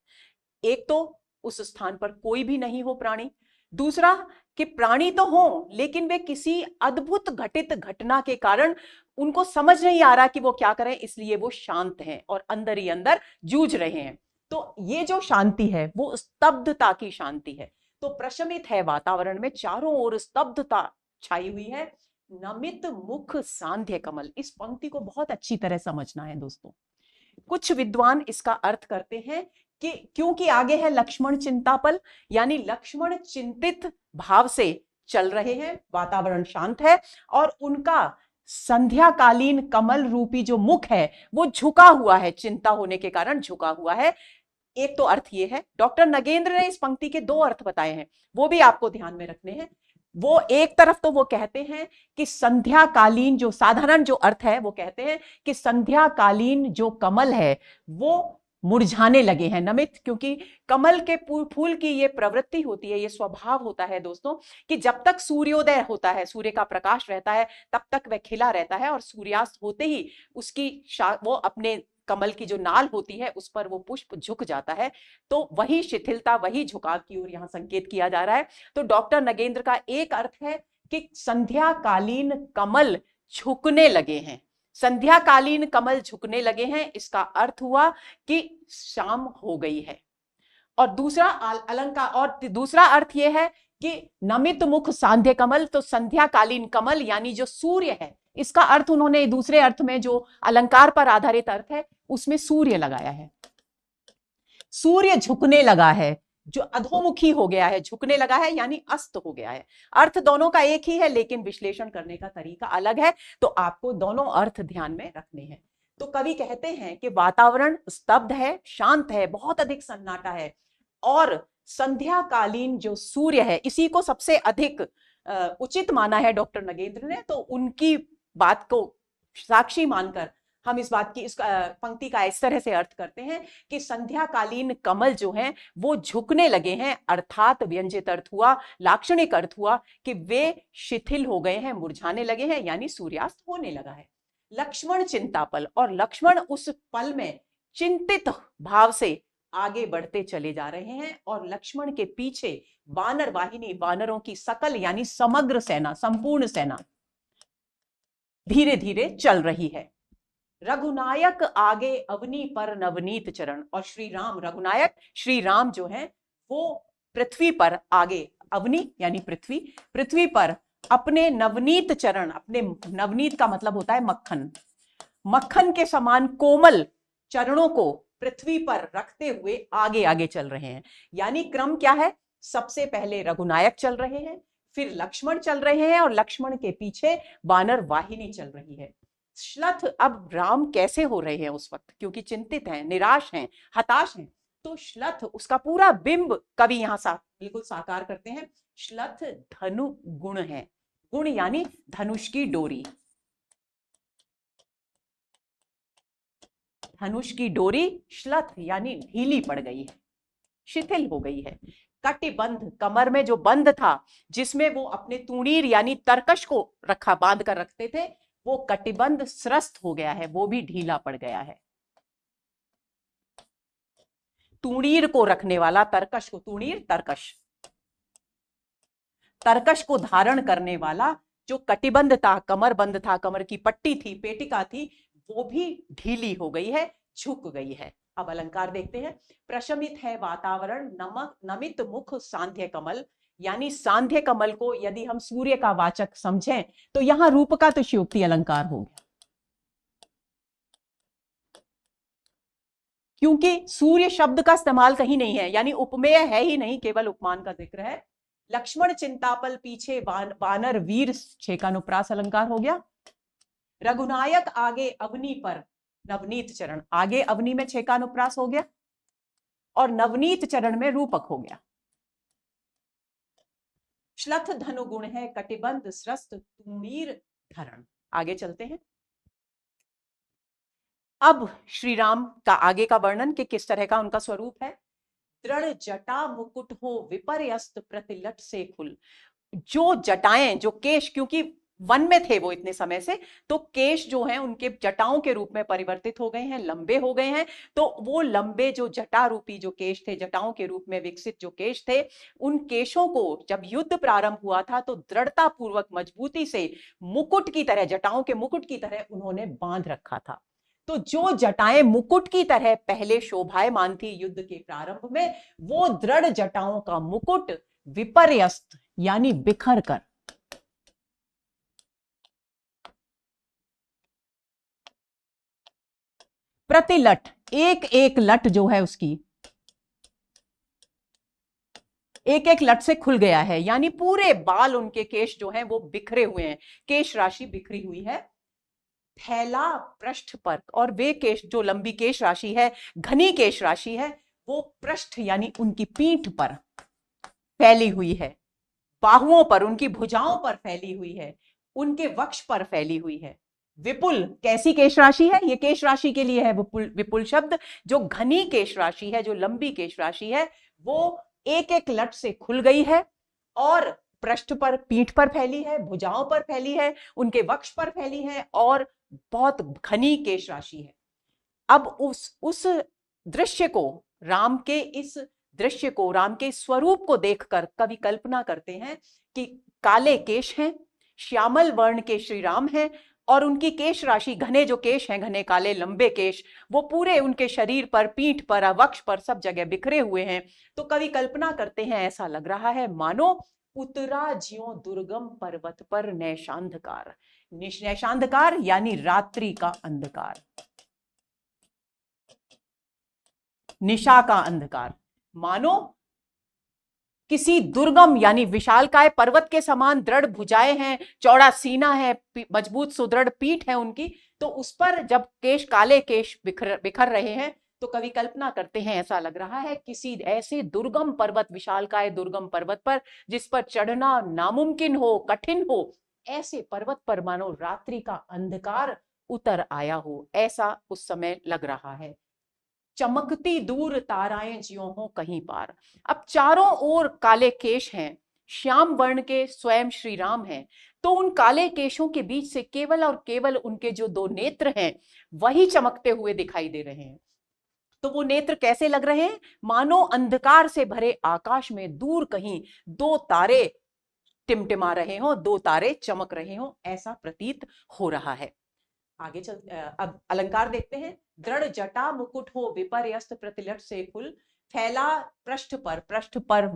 एक तो उस स्थान पर कोई भी नहीं हो प्राणी, दूसरा कि प्राणी तो हो लेकिन वे किसी अद्भुत घटित घटना के कारण उनको समझ नहीं आ रहा कि वो क्या करें, इसलिए वो शांत हैं और अंदर ही अंदर जूझ रहे हैं। तो ये जो शांति है वो स्तब्धता की शांति है। तो प्रशमित है वातावरण में, चारों ओर स्तब्धता छाई हुई है। नमित मुख सांध्य कमल, इस पंक्ति को बहुत अच्छी तरह समझना है दोस्तों। कुछ विद्वान इसका अर्थ करते हैं कि क्योंकि आगे है लक्ष्मण चिंतापल, यानी लक्ष्मण चिंतित भाव से चल रहे हैं, वातावरण शांत है और उनका संध्याकालीन कमल रूपी जो मुख है वो झुका हुआ है, चिंता होने के कारण झुका हुआ है। एक तो अर्थ ये है। डॉक्टर नगेंद्र ने इस पंक्ति के दो अर्थ बताए हैं, वो भी आपको ध्यान में रखने हैं। वो एक तरफ तो वो कहते हैं कि संध्याकालीन, जो साधारण जो अर्थ है वो कहते हैं कि संध्याकालीन जो कमल है वो मुरझाने लगे हैं, नमित, क्योंकि कमल के फूल की ये प्रवृत्ति होती है, ये स्वभाव होता है दोस्तों कि जब तक सूर्योदय होता है, सूर्य का प्रकाश रहता है, तब तक वह खिला रहता है और सूर्यास्त होते ही उसकी वो अपने कमल की जो नाल होती है उस पर वो पुष्प झुक जाता है। तो वही शिथिलता, वही झुकाव की ओर यहां संकेत किया जा रहा है। तो डॉक्टर नगेंद्र का एक अर्थ है कि संध्याकालीन कमल झुकने लगे हैं, संध्याकालीन कमल झुकने लगे हैं, इसका अर्थ हुआ कि शाम हो गई है। और दूसरा अलंकार, और दूसरा अर्थ यह है कि नमित मुख सांध्य कमल, तो संध्याकालीन कमल यानी जो सूर्य है, इसका अर्थ उन्होंने दूसरे अर्थ में जो अलंकार पर आधारित अर्थ है उसमें सूर्य लगाया है। सूर्य झुकने लगा है, जो अधोमुखी हो गया है, झुकने लगा है, यानी अस्त हो गया है। अर्थ दोनों का एक ही है, लेकिन विश्लेषण करने का तरीका अलग है, तो आपको दोनों अर्थ ध्यान में रखने हैं। तो कवि कहते हैं कि वातावरण स्तब्ध है, शांत है, बहुत अधिक सन्नाटा है, और संध्याकालीन जो सूर्य है, इसी को सबसे अधिक उचित माना है डॉक्टर नगेंद्र ने। तो उनकी बात को साक्षी मानकर हम इस बात की, इस पंक्ति का इस तरह से अर्थ करते हैं कि संध्याकालीन कमल जो हैं वो झुकने लगे हैं, अर्थात व्यंजित अर्थ हुआ, लाक्षणिक अर्थ हुआ कि वे शिथिल हो गए हैं, मुरझाने लगे हैं, यानी सूर्यास्त होने लगा है। लक्ष्मण चिंतापल, और लक्ष्मण उस पल में चिंतित भाव से आगे बढ़ते चले जा रहे हैं, और लक्ष्मण के पीछे वानर वाहिनी, वानरों की सकल यानी समग्र सेना, संपूर्ण सेना धीरे धीरे चल रही है। रघुनायक आगे अवनी पर नवनीत चरण, और श्री राम, रघुनायक श्री राम जो है वो पृथ्वी पर आगे, अवनी यानी पृथ्वी, पृथ्वी पर अपने नवनीत चरण, अपने नवनीत का मतलब होता है मक्खन, मक्खन के समान कोमल चरणों को पृथ्वी पर रखते हुए आगे आगे चल रहे हैं। यानी क्रम क्या है, सबसे पहले रघुनायक चल रहे हैं, फिर लक्ष्मण चल रहे हैं, और लक्ष्मण के पीछे वानर वाहिनी चल रही है। श्लथ, अब राम कैसे हो रहे हैं उस वक्त, क्योंकि चिंतित हैं, निराश हैं, हताश हैं, तो श्लथ, उसका पूरा बिंब कवि यहां बिल्कुल साकार करते हैं। श्लथ धनु गुण है, गुण यानी धनुष की डोरी, धनुष की डोरी श्लथ यानी ढीली पड़ गई है, शिथिल हो गई है। कटिबंध, कमर में जो बंध था, जिसमें वो अपने तुणीर यानी तरकश को रखा, बांध कर रखते थे, वो कटिबंध स्रस्त हो गया है, वो भी ढीला पड़ गया है। तुणीर को रखने वाला, तरकश को, तुणीर तरकश, तरकश को धारण करने वाला जो कटिबंध था, कमर बंद था, कमर की पट्टी थी, पेटिका थी, वो भी ढीली हो गई है, झुक गई है। अब अलंकार देखते हैं। प्रशमित है वातावरण, नमक नमित मुख सांध्य कमल, यानी सांध्य कमल को यदि हम सूर्य का वाचक समझें तो यहां रूप का तो शियोक्ति अलंकार हो गया, क्योंकि सूर्य शब्द का इस्तेमाल कहीं नहीं है, यानी उपमेय है ही नहीं, केवल उपमान का जिक्र है। लक्ष्मण चिंतापल पीछे वानर वीर, छेकानुप्रास अलंकार हो गया। रघुनायक आगे अवनी पर नवनीत चरण, आगे अवनी में छेकानुप्रास हो गया, और नवनीत चरण में रूपक हो गया। श्लथ धनु गुण है, कटिबंध स्रस्त तुणीर धरण। आगे चलते हैं। अब श्री राम का आगे का वर्णन कि किस तरह का उनका स्वरूप है। दृढ़ जटा मुकुट हो विपर्यस्त प्रतिलट से खुल, जो जटाएं, जो केश, क्योंकि वन में थे वो इतने समय से, तो केश जो हैं उनके जटाओं के रूप में परिवर्तित हो गए हैं, लंबे हो गए हैं। तो वो लंबे जो जटा रूपी जो केश थे, जटाओं के रूप में विकसित जो केश थे, उन केशों को जब युद्ध प्रारंभ हुआ था तो दृढ़ता पूर्वक, मजबूती से, मुकुट की तरह, जटाओं के मुकुट की तरह उन्होंने बांध रखा था। तो जो जटाएं मुकुट की तरह पहले शोभायमान थी युद्ध के प्रारंभ में, वो दृढ़ जटाओं का मुकुट विपर्यस्त यानी बिखर कर, प्रतिलट, एक एक लट जो है उसकी, एक एक लट से खुल गया है, यानी पूरे बाल, उनके केश जो हैं वो बिखरे हुए हैं, केश राशि बिखरी हुई है। फैला पृष्ठ पर, और वे केश, जो लंबी केश राशि है, घनी केश राशि है, वो पृष्ठ यानी उनकी पीठ पर फैली हुई है, बाहुओं पर, उनकी भुजाओं पर फैली हुई है, उनके वक्ष पर फैली हुई है। विपुल, कैसी केश राशि है, ये केश राशि के लिए है विपुल, विपुल शब्द। जो घनी केश राशि है, जो लंबी केश राशि है, वो एक एक लट से खुल गई है, और पृष्ठ पर, पीठ पर फैली है, भुजाओं पर फैली है, उनके वक्ष पर फैली है, और बहुत घनी केश राशि है। अब उस दृश्य को, राम के इस दृश्य को, राम के स्वरूप को देखकर कवि कल्पना करते हैं कि काले केश हैं, श्यामल वर्ण के श्री राम हैं, और उनकी केश राशि, घने जो केश हैं, घने काले लंबे केश, वो पूरे उनके शरीर पर, पीठ पर, वक्ष पर, सब जगह बिखरे हुए हैं। तो कवि कल्पना करते हैं, ऐसा लग रहा है मानो उतरा ज्यों दुर्गम पर्वत पर नैशांधकार, नैशांधकार यानी रात्रि का अंधकार, निशा का अंधकार, मानो किसी दुर्गम यानी विशालकाय पर्वत के समान दृढ़ भुजाएं हैं, चौड़ा सीना है, मजबूत सुदृढ़ पीठ है उनकी, तो उस पर जब केश, काले केश बिखर बिखर रहे हैं, तो कवि कल्पना करते हैं, ऐसा लग रहा है किसी ऐसे दुर्गम पर्वत, विशालकाय दुर्गम पर्वत पर जिस पर चढ़ना नामुमकिन हो, कठिन हो, ऐसे पर्वत पर मानो रात्रि का अंधकार उतर आया हो, ऐसा उस समय लग रहा है। चमकती दूर ताराएं ज्यों हो कहीं पार। अब चारों ओर काले केश हैं, श्याम वर्ण के स्वयं श्री राम हैं, तो उन काले केशों के बीच से केवल और केवल उनके जो दो नेत्र हैं वही चमकते हुए दिखाई दे रहे हैं। तो वो नेत्र कैसे लग रहे हैं? मानो अंधकार से भरे आकाश में दूर कहीं दो तारे टिमटिमा रहे हो, दो तारे चमक रहे हो, ऐसा प्रतीत हो रहा है। आगे चल, अब अलंकार देखते हैं। दृढ़ जटा मुकुट हो विपर्यस्त प्रतिलट से फुल, फैला पृष्ठ पर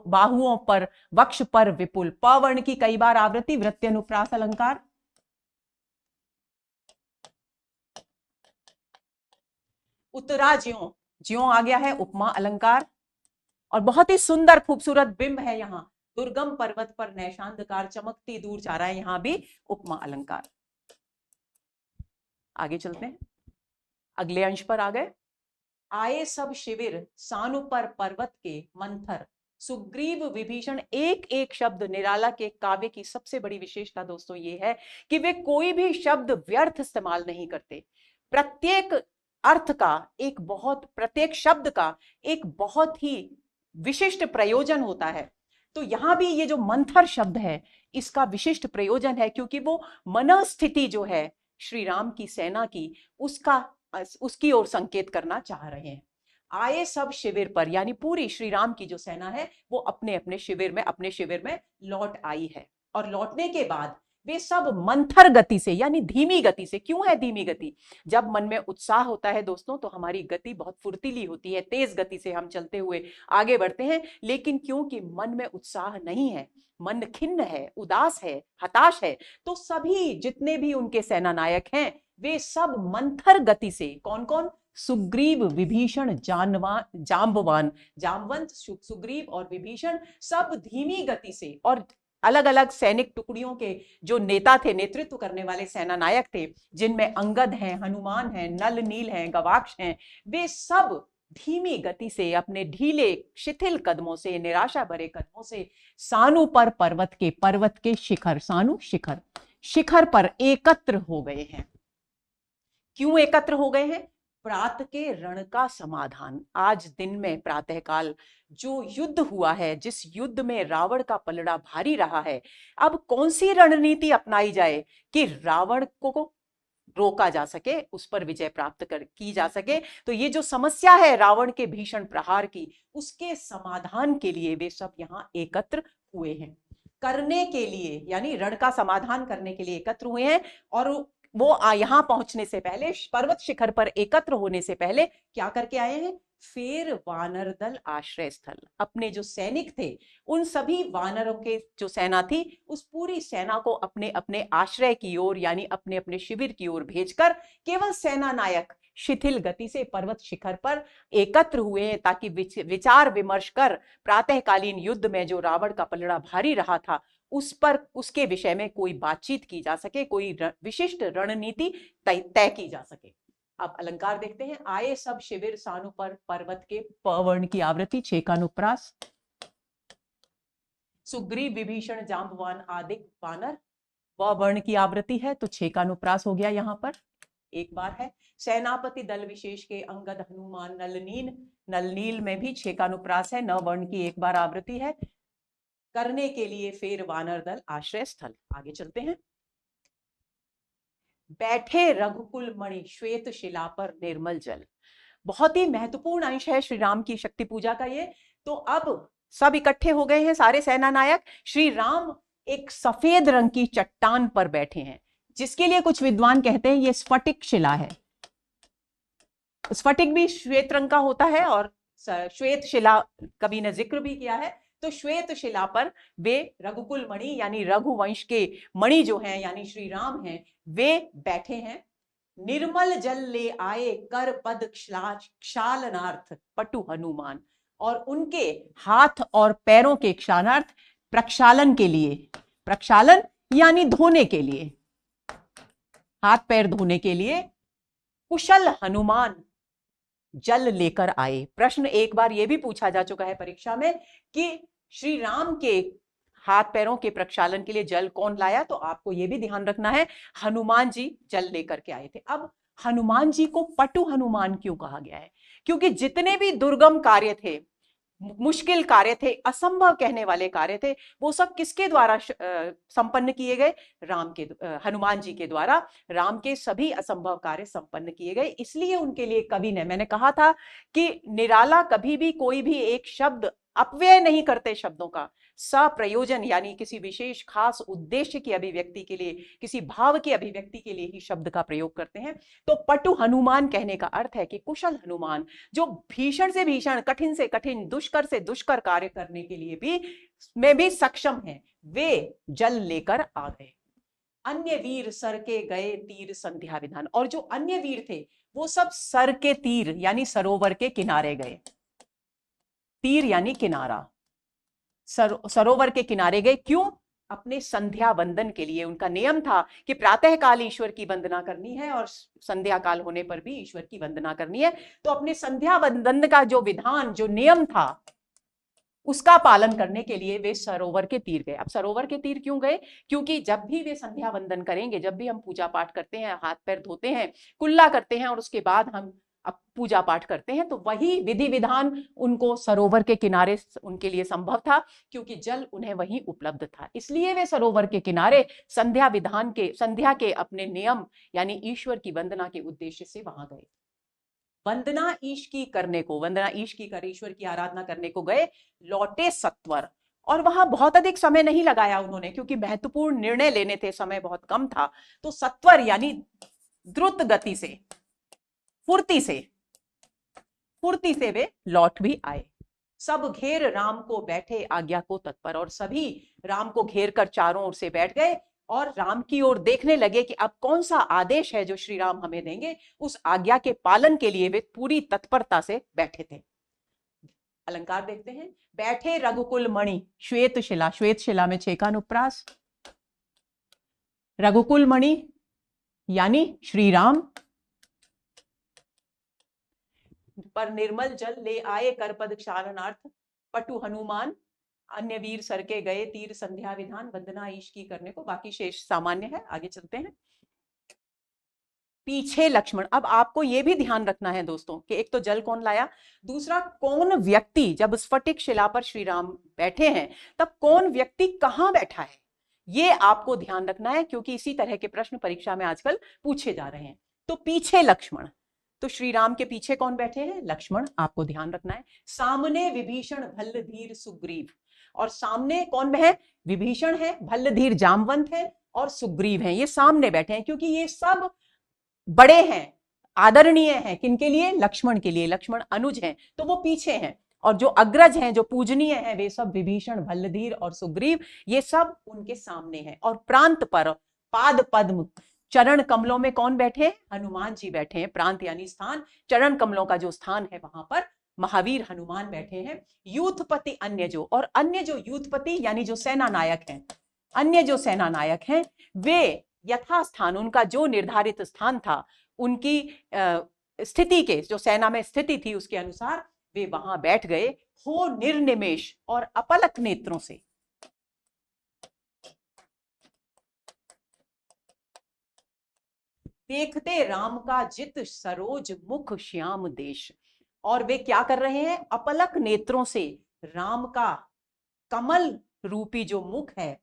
बाहुओं पर, वक्ष पर विपुल। प वर्ण की कई बार आवृत्ति, वृत्ति अनुप्रास अलंकार। उतरा ज्यों, ज्यों आ गया है उपमा अलंकार, और बहुत ही सुंदर खूबसूरत बिंब है यहाँ, दुर्गम पर्वत पर नैशांधकार, चमकती दूर जा रहा है, यहां भी उपमा अलंकार। आगे चलते हैं, अगले अंश पर आ गए। आए सब शिविर सानु पर पर्वत के मंथर, सुग्रीव विभीषण। एक एक शब्द निराला के काव्य की सबसे बड़ी विशेषता दोस्तों ये है कि वे कोई भी शब्द व्यर्थ इस्तेमाल नहीं करते। प्रत्येक अर्थ का एक बहुत, प्रत्येक शब्द का एक बहुत ही विशिष्ट प्रयोजन होता है। तो यहां भी ये जो मंथर शब्द है इसका विशिष्ट प्रयोजन है, क्योंकि वो मनस्थिति जो है श्री राम की सेना की, उसकी ओर संकेत करना चाह रहे हैं। आए सब शिविर पर, यानी पूरी श्री राम की जो सेना है वो अपने अपने शिविर में लौट आई है, और लौटने के बाद वे सब मंथर गति से, यानी धीमी गति से। क्यों है धीमी गति? जब मन में उत्साह होता है दोस्तों तो हमारी गति बहुत फुर्तीली होती है, तेज गति से हम चलते हुए आगे बढ़ते हैं। लेकिन क्योंकि मन में उत्साह नहीं है, मन खिन्न है, उदास है, हताश है, तो सभी जितने भी उनके सेना नायक हैं वे सब मंथर गति से, कौन कौन? सुग्रीव, विभीषण, जाम्बवान, जामवंत, सुग्रीव और विभीषण, सब धीमी गति से, और अलग अलग सैनिक टुकड़ियों के जो नेता थे, नेतृत्व करने वाले सेना नायक थे, जिनमें अंगद हैं, हनुमान हैं, नल नील हैं, गवाक्ष हैं, वे सब धीमी गति से, अपने ढीले शिथिल कदमों से, निराशा भरे कदमों से सानु पर पर्वत के शिखर, सानु शिखर, शिखर पर एकत्र हो गए हैं। क्यों एकत्र हो गए हैं? प्रात के रण का समाधान। आज दिन में प्रातःकाल जो युद्ध हुआ है, जिस युद्ध में रावण का पलड़ा भारी रहा है, अब कौन सी रणनीति अपनाई जाए कि रावण को रोका जा सके, उस पर विजय प्राप्त की जा सके। तो ये जो समस्या है रावण के भीषण प्रहार की, उसके समाधान के लिए वे सब यहाँ एकत्र हुए हैं। करने के लिए, यानी रण का समाधान करने के लिए एकत्र हुए हैं। और वो यहां पहुंचने से पहले, पर्वत शिखर पर एकत्र होने से पहले क्या करके आए हैं? फेर वानर दल आश्रय स्थल। अपने जो सैनिक थे, उन सभी वानरों के जो सेना थी, उस पूरी सेना को अपने अपने आश्रय की ओर, यानी अपने अपने शिविर की ओर भेजकर केवल सेना नायक शिथिल गति से पर्वत शिखर पर एकत्र हुए हैं, ताकि विचार विमर्श कर प्रातःकालीन युद्ध में जो रावण का पलड़ा भारी रहा था उस पर, उसके विषय में कोई बातचीत की जा सके, कोई विशिष्ट रणनीति तय की जा सके। अब अलंकार देखते हैं। आए सब शिविर सानु पर पर्वत के, पवर्ण की आवृत्ति, छे का अनुप्रास। सुग्रीव, विभीषण, जाम्बवान आदि वानर, व वर्ण की आवृत्ति है तो छे का अनुप्रास हो गया। यहां पर एक बार है। सेनापति दल विशेष के अंगद, हनुमान, नलनील, नलनील में भी छे का अनुप्रास है, न वर्ण की एक बार आवृत्ति है। करने के लिए फेर वानर दल आश्रय स्थल। आगे चलते हैं। बैठे रघुकुल मणि श्वेत शिला पर निर्मल जल। बहुत ही महत्वपूर्ण अंश है श्री राम की शक्ति पूजा का ये। तो अब सब इकट्ठे हो गए हैं, सारे सेना नायक। श्री राम एक सफेद रंग की चट्टान पर बैठे हैं, जिसके लिए कुछ विद्वान कहते हैं ये स्फटिक शिला है। स्फटिक भी श्वेत रंग का होता है, और श्वेत शिला कवि ने जिक्र भी किया है। तो श्वेत शिला पर वे रघुकुल मणि, यानी रघुवंश के मणि जो हैं, यानी श्री राम हैं, वे बैठे हैं। निर्मल जल ले आए कर पद क्षालनार्थ पटु हनुमान। और उनके हाथ और पैरों के क्षाणार्थ प्रक्षालन के लिए, प्रक्षालन यानी धोने के लिए, हाथ पैर धोने के लिए कुशल हनुमान जल लेकर आए। प्रश्न एक बार यह भी पूछा जा चुका है परीक्षा में कि श्री राम के हाथ पैरों के प्रक्षालन के लिए जल कौन लाया, तो आपको यह भी ध्यान रखना है हनुमान जी जल लेकर के आए थे। अब हनुमान जी को पटु हनुमान क्यों कहा गया है? क्योंकि जितने भी दुर्गम कार्य थे, मुश्किल कार्य थे, असंभव कहने वाले कार्य थे, वो सब किसके द्वारा संपन्न किए गए? राम के, हनुमान जी के द्वारा राम के सभी असंभव कार्य संपन्न किए गए। इसलिए उनके लिए कवि ने, मैंने कहा था कि निराला कभी भी कोई भी एक शब्द अपव्यय नहीं करते शब्दों का, सप्रयोजन यानी किसी विशेष खास उद्देश्य की अभिव्यक्ति के लिए, किसी भाव की अभिव्यक्ति के लिए ही शब्द का प्रयोग करते हैं। तो पटु हनुमान कहने का अर्थ है कि कुशल हनुमान, जो भीषण से भीषण, कठिन से कठिन, दुष्कर से दुष्कर कार्य करने के लिए भी सक्षम हैं, वे जल लेकर आ गए। अन्य वीर सर के गए तीर संध्या विधान, और जो अन्य वीर थे वो सब सर के तीर यानी सरोवर के किनारे गए। तीर यानी किनारा, सरोवर के किनारे गए। क्यों? अपने संध्या वंदन के लिए। उनका नियम था कि प्रातः काल ईश्वर की वंदना करनी है और संध्या काल होने पर भी ईश्वर की वंदना करनी है। तो अपने संध्या वंदन का जो विधान, जो नियम था, उसका पालन करने के लिए वे सरोवर के तीर गए। अब सरोवर के तीर क्यों गए? क्योंकि जब भी वे संध्या वंदन करेंगे, जब भी हम पूजा पाठ करते हैं, हाथ पैर धोते हैं, कुल्ला करते हैं और उसके बाद हम अब पूजा पाठ करते हैं, तो वही विधि विधान उनको सरोवर के किनारे उनके लिए संभव था, क्योंकि जल उन्हें वहीं उपलब्ध था। इसलिए वे सरोवर के किनारे संध्या विधान के, संध्या के अपने नियम यानी ईश्वर की वंदना के उद्देश्य से वहां गए। वंदना ईश की करने को, वंदना ईश की कर, ईश्वर की आराधना करने को गए, लौटे सत्वर। और वहां बहुत अधिक समय नहीं लगाया उन्होंने, क्योंकि महत्वपूर्ण निर्णय लेने थे, समय बहुत कम था। तो सत्वर यानी द्रुत गति से, फुर्ती से वे लौट भी आए। सब घेर राम को बैठे आज्ञा को तत्पर, और सभी राम को घेर कर चारों ओर से बैठ गए और राम की ओर देखने लगे कि अब कौन सा आदेश है जो श्री राम हमें देंगे। उस आज्ञा के पालन के लिए वे पूरी तत्परता से बैठे थे। अलंकार देखते हैं। बैठे रघुकुल मणि श्वेत शिला, श्वेत शिला में छेकानुप्रास, रघुकुल मणि यानी श्री राम पर निर्मल जल ले आए करपद क्षालनार्थ, पटु हनुमान अन्य वीर सर के गए तीर संध्या विधान, वंदना ईश की करने को। बाकी शेष सामान्य है। आगे चलते हैं। पीछे लक्ष्मण। अब आपको यह भी ध्यान रखना है दोस्तों कि एक तो जल कौन लाया, दूसरा कौन व्यक्ति, जब स्फटिक शिला पर श्री राम बैठे हैं तब कौन व्यक्ति कहां बैठा है, यह आपको ध्यान रखना है, क्योंकि इसी तरह के प्रश्न परीक्षा में आजकल पूछे जा रहे हैं। तो पीछे लक्ष्मण, तो श्री राम के पीछे कौन बैठे हैं? लक्ष्मण। आपको ध्यान रखना है। सामने विभीषण भल्लधीर सुग्रीव, और सामने कौन है? विभीषण है, भल्लधीर जामवंत है और सुग्रीव है। ये सामने बैठे हैं क्योंकि ये सब बड़े हैं, आदरणीय हैं। किनके लिए? लक्ष्मण के लिए। लक्ष्मण अनुज हैं, तो वो पीछे हैं, और जो अग्रज हैं, जो पूजनीय हैं, वे सब विभीषण, भल्लधीर और सुग्रीव, ये सब उनके सामने हैं। और प्रांत पर पाद पद्म, चरण कमलों में कौन बैठे हैं? हनुमान जी बैठे हैं। प्रांत यानी स्थान, चरण कमलों का जो स्थान है वहां पर महावीर हनुमान बैठे हैं। यूथपति अन्य जो, और अन्य जो यूथपति यानी जो सेना नायक हैं, अन्य जो सेना नायक हैं वे यथास्थान, उनका जो निर्धारित स्थान था, उनकी स्थिति के, जो सेना में स्थिति थी उसके अनुसार वे वहां बैठ गए। हो निर्निमेष और अपलक नेत्रों से, देखते राम का जित सरोज मुख श्याम देश। और वे क्या कर रहे हैं? अपलक नेत्रों से राम का कमल रूपी जो मुख है,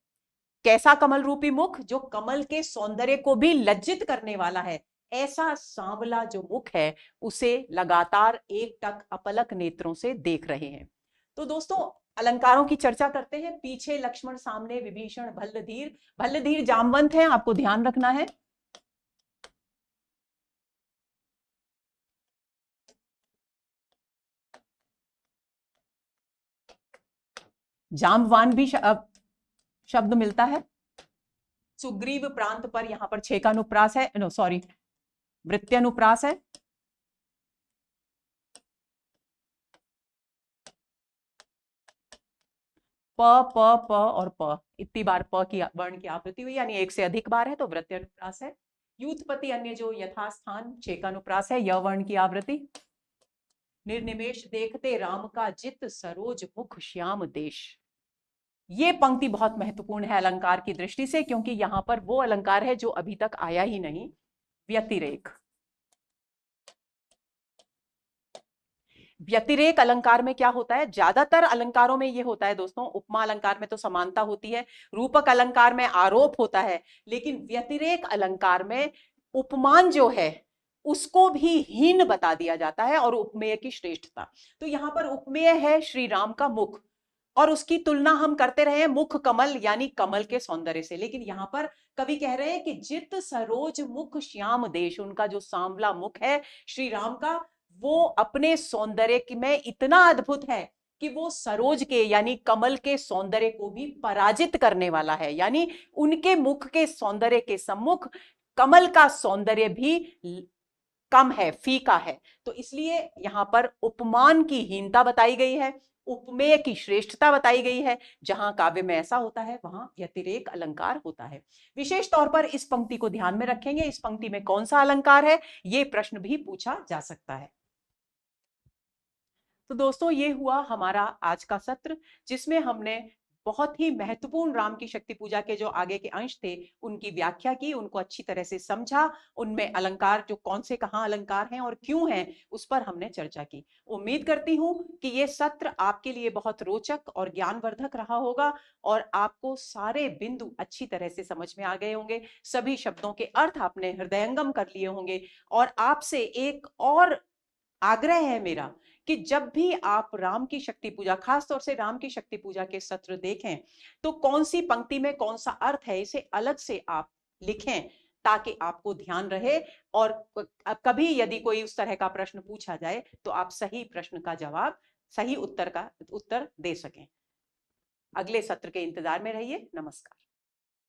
कैसा कमल रूपी मुख? जो कमल के सौंदर्य को भी लज्जित करने वाला है, ऐसा सांवला जो मुख है, उसे लगातार एकटक अपलक नेत्रों से देख रहे हैं। तो दोस्तों अलंकारों की चर्चा करते हैं। पीछे लक्ष्मण, सामने विभीषण, भल्लधीर। भल्लधीर जामवंत हैं, आपको ध्यान रखना है। जामवान भी शब्द मिलता है। सुग्रीव प्रांत पर, यहां पर छेकानुप्रास है, नो सॉरी वृत्त्यनुप्रास है। प प प और प, इतनी बार प की वर्ण की आवृत्ति हुई, यानी एक से अधिक बार है तो वृत्ति अनुप्रास है। यूथपति अन्य जो यथास्थान छेक अनुप्रास है, य वर्ण की आवृत्ति। निर्निमेष देखते राम का जित सरोज मुख श्याम देश। ये पंक्ति बहुत महत्वपूर्ण है अलंकार की दृष्टि से, क्योंकि यहां पर वो अलंकार है जो अभी तक आया ही नहीं, व्यतिरेक। व्यतिरेक अलंकार में क्या होता है, ज्यादातर अलंकारों में ये होता है दोस्तों, उपमा अलंकार में तो समानता होती है, रूपक अलंकार में आरोप होता है, लेकिन व्यतिरेक अलंकार में उपमान जो है उसको भी हीन बता दिया जाता है और उपमेय की श्रेष्ठता। तो यहां पर उपमेय है श्री राम का मुख, और उसकी तुलना हम करते रहे हैं मुख कमल यानी कमल के सौंदर्य से, लेकिन यहां पर कवि कह रहे हैं कि जित सरोज मुख श्याम देश, उनका जो सांवला मुख है श्री राम का, वो अपने सौंदर्य में इतना अद्भुत है कि वो सरोज के यानी कमल के सौंदर्य को भी पराजित करने वाला है, यानी उनके मुख के सौंदर्य के सम्मुख कमल का सौंदर्य भी कम है, फीका है। तो इसलिए यहां पर उपमान की हीनता बताई गई है, उपमेय की श्रेष्ठता बताई गई है। जहां काव्य में ऐसा होता है वहां व्यतिरेक अलंकार होता है। विशेष तौर पर इस पंक्ति को ध्यान में रखेंगे, इस पंक्ति में कौन सा अलंकार है, यह प्रश्न भी पूछा जा सकता है। तो दोस्तों ये हुआ हमारा आज का सत्र, जिसमें हमने बहुत ही महत्वपूर्ण राम की शक्ति पूजा के जो आगे के अंश थे उनकी व्याख्या की, उनको अच्छी तरह से समझा, उनमें अलंकार जो कौन से कहां अलंकार हैं और क्यों हैं उस पर हमने चर्चा की। उम्मीद करती हूं कि ये सत्र आपके लिए बहुत रोचक और ज्ञानवर्धक रहा होगा और आपको सारे बिंदु अच्छी तरह से समझ में आ गए होंगे, सभी शब्दों के अर्थ आपने हृदयंगम कर लिए होंगे। और आपसे एक और आग्रह है मेरा कि जब भी आप राम की शक्ति पूजा, खास तौर से राम की शक्ति पूजा के सत्र देखें, तो कौन सी पंक्ति में कौन सा अर्थ है इसे अलग से आप लिखें, ताकि आपको ध्यान रहे और कभी यदि कोई उस तरह का प्रश्न पूछा जाए तो आप सही प्रश्न का जवाब, सही उत्तर दे सकें। अगले सत्र के इंतजार में रहिए। नमस्कार।